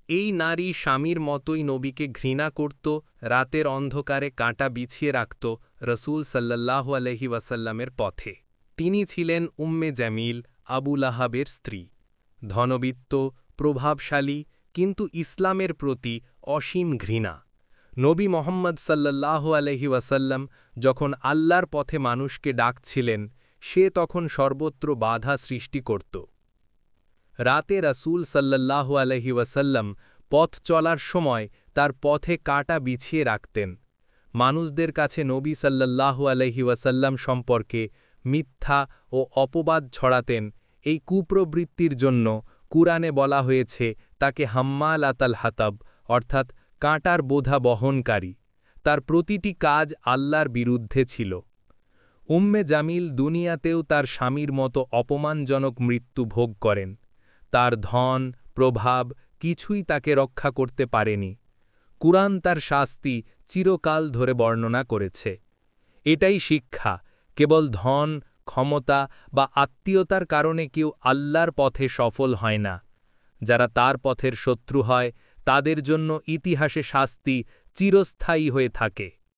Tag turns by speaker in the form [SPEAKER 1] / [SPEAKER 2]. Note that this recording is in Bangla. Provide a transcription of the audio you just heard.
[SPEAKER 1] এই নারী স্বামীর মতোই নবীকে ঘৃণা করত, রাতের অন্ধকারে কাঁটা বিছিয়ে রাখত রসুল সাল্লাল্লাহু আলাইহি ওয়াসাল্লামের পথে। তিনি ছিলেন উম্মে জামিল, আবু লাহাবের স্ত্রী। ধনবিত্ত, প্রভাবশালী, কিন্তু ইসলামের প্রতি অসীম ঘৃণা। নবী মোহাম্মদ সাল্লাল্লাহু আলাইহি ওয়াসাল্লাম যখন আল্লাহর পথে মানুষকে ডাকছিলেন, সে তখন সর্বত্র বাধা সৃষ্টি করত। রাতে রাসূল সাল্লাল্লাহু আলাইহি ওয়াসাল্লাম পথ চলার সময় তার পথে কাঁটা বিছিয়ে রাখতেন। মানুষদের কাছে নবী সাল্লাল্লাহু আলাইহি ওয়াসাল্লাম সম্পর্কে মিথ্যা ও অপবাদ ছড়াতেন। এই কুপ্রবৃত্তির জন্য কুরআনে বলা হয়েছে তাকে হাম্মালাতাল হাতাব, অর্থাৎ কাঁটার বোঝা বহনকারী। তার প্রতিটি কাজ আল্লাহর বিরুদ্ধে ছিল। উম্মে জামিল দুনিয়াতেও তার স্বামীর মতো অপমানজনক মৃত্যু ভোগ করেন। তার ধন, প্রভাব কিছুই তাকে রক্ষা করতে পারেনি। কুরআন তার শাস্তি চিরকাল ধরে বর্ণনা করেছে। এটাই শিক্ষা, কেবল ধন, ক্ষমতা বা আত্মীয়তার কারণে কেউ আল্লাহর পথে সফল হয় না। যারা তার পথের শত্রু হয়, তাদের জন্য ইতিহাসে শাস্তি চিরস্থায়ী হয়ে থাকে।